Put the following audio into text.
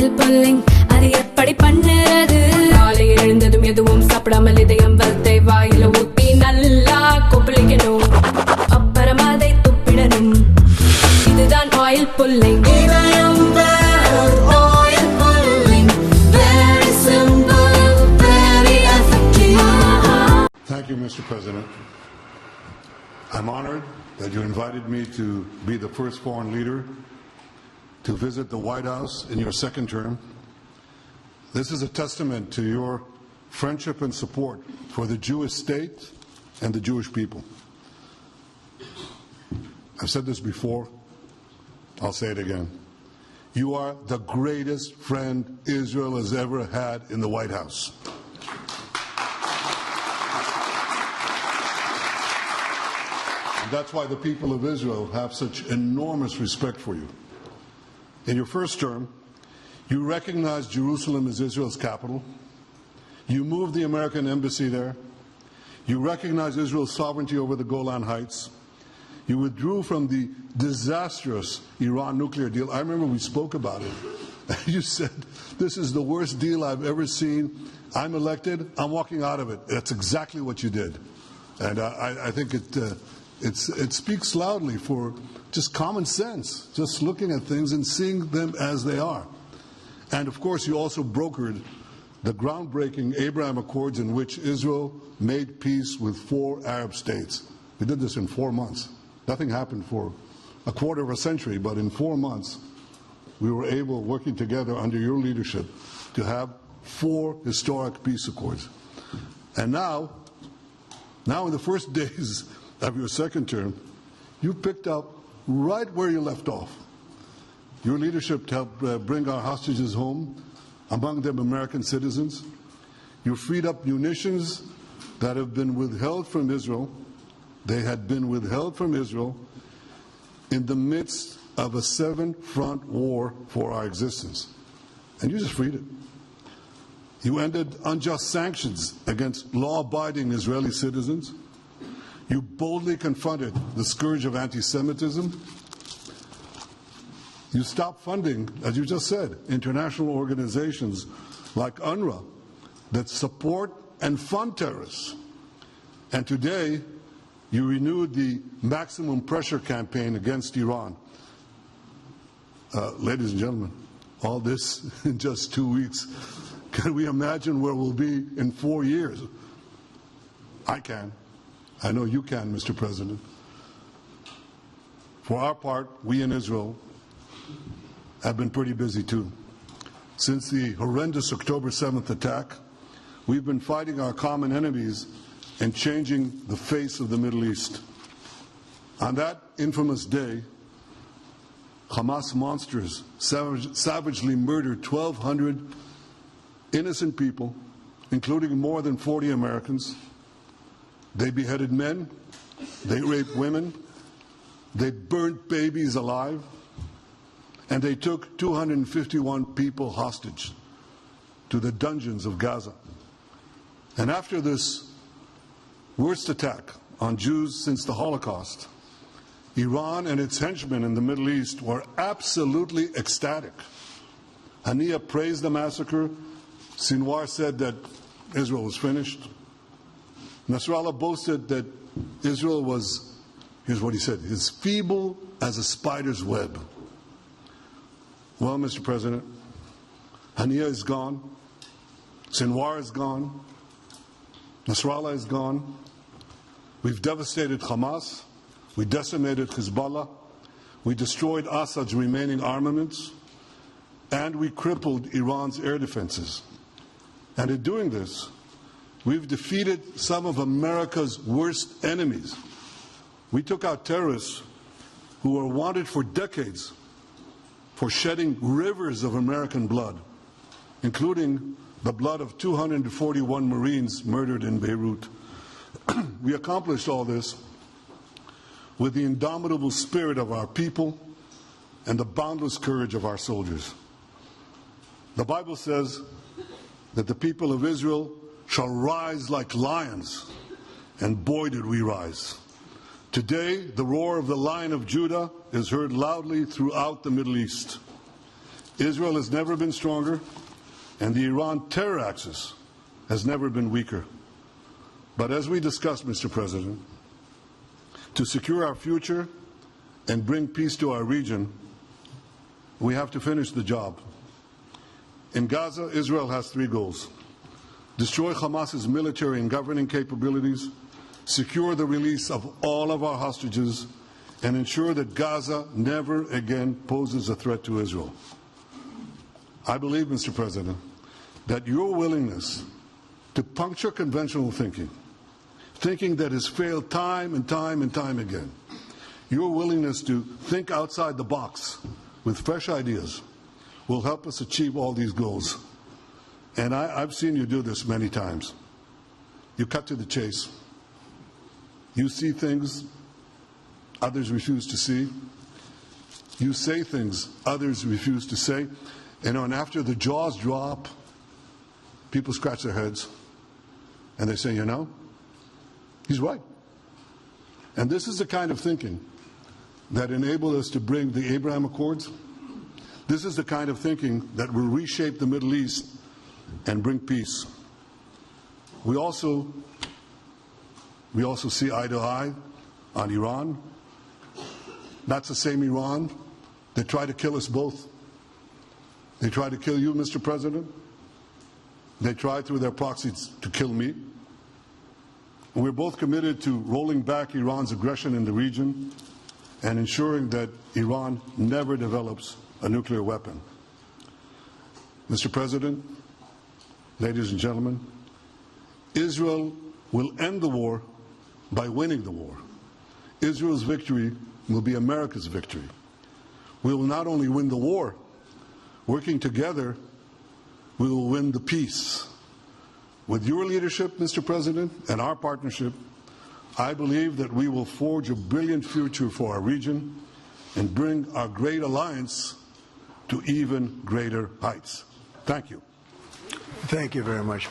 oil pulling. அது எப்படி பண்ணுறது? காலையில் எழுந்ததும் எதுவும் சாப்பிடாமல் இதயம் வளத்தை வாயில ஊத்தி நல்லா கொப்பளிக்கணும். அப்புறம் அதை துப்பிடணும். இதுதான் oil pulling. Oil pulling. Very simple, very effective. Thank you, Mr. President. I'm honored that you invited me to be the first foreign leader to visit the White House in your second term. This is a testament to your friendship and support for the Jewish state and the Jewish people. I've said this before, I'll say it again. You are the greatest friend Israel has ever had in the White House. That's why the people of Israel have such enormous respect for you. In your first term, you recognized Jerusalem as Israel's capital. You moved the American embassy there. You recognized Israel's sovereignty over the Golan Heights. You withdrew from the disastrous Iran nuclear deal. I remember we spoke about it. You said, this is the worst deal I've ever seen. I'm elected, I'm walking out of it. That's exactly what you did. And I think it speaks loudly for just common sense, just looking at things and seeing them as they are. And of course, you also brokered the groundbreaking Abraham Accords in which Israel made peace with 4 Arab states. We did this in 4 months. Nothing happened for a quarter of a century, but in 4 months, we were able, working together under your leadership, to have 4 historic peace accords. And now in the first days of your second term, you picked up right where you left off. Your leadership helped bring our hostages home, among them American citizens. You freed up munitions that have been withheld from Israel. They had been withheld from Israel in the midst of a 7-front war for our existence. And you just freed it. You ended unjust sanctions against law-abiding Israeli citizens. You boldly confronted the scourge of anti-Semitism. You stopped funding, as you just said, international organizations like UNRWA that support and fund terrorists. And today, you renewed the maximum pressure campaign against Iran. Ladies and gentlemen, all this in just 2 weeks. Can we imagine where we'll be in 4 years? I can. I know you can, Mr. President. For our part, we in Israel have been pretty busy too. Since the horrendous October 7th attack, we've been fighting our common enemies and changing the face of the Middle East. On that infamous day, Hamas monsters savagely murdered 1,200 innocent people, including more than 40 Americans. They beheaded men, they raped women, they burnt babies alive, and they took 251 people hostage to the dungeons of Gaza. And after this worst attack on Jews since the Holocaust, Iran and its henchmen in the Middle East were absolutely ecstatic. Haniya praised the massacre. Sinwar said that Israel was finished. Nasrallah boasted that Israel was, here's what he said, is feeble as a spider's web. Well, Mr. President, Haniya is gone. Sinwar is gone. Nasrallah is gone. We've devastated Hamas. We decimated Hezbollah. We destroyed Assad's remaining armaments. And we crippled Iran's air defenses. And in doing this, we've defeated some of America's worst enemies. We took out terrorists who were wanted for decades for shedding rivers of American blood, including the blood of 241 Marines murdered in Beirut. We accomplished all this with the indomitable spirit of our people and the boundless courage of our soldiers. The Bible says that the people of Israel shall rise like lions, and boy did we rise. Today, the roar of the Lion of Judah is heard loudly throughout the Middle East. Israel has never been stronger, and the Iran terror axis has never been weaker. But as we discussed, Mr. President, to secure our future and bring peace to our region, we have to finish the job. In Gaza, Israel has three goals: destroy Hamas's military and governing capabilities, secure the release of all of our hostages, and ensure that Gaza never again poses a threat to Israel. I believe, Mr. President, that your willingness to puncture conventional thinking that has failed time and time and time again, your willingness to think outside the box with fresh ideas will help us achieve all these goals. And I've seen you do this many times. You cut to the chase. You see things others refuse to see. You say things others refuse to say. And after the jaws drop, people scratch their heads and they say, you know, he's right. And this is the kind of thinking that enabled us to bring the Abraham Accords. This is the kind of thinking that will reshape the Middle East and bring peace. We also see eye to eye on Iran. That's the same Iran that tried to kill us both. They tried to kill you, Mr. President. They tried through their proxies to kill me. And we're both committed to rolling back Iran's aggression in the region and ensuring that Iran never develops a nuclear weapon. Mr. President, ladies and gentlemen, Israel will end the war by winning the war. Israel's victory will be America's victory. We will not only win the war, working together, we will win the peace. With your leadership, Mr. President, and our partnership, I believe that we will forge a brilliant future for our region and bring our great alliance to even greater heights. Thank you. Thank you very much.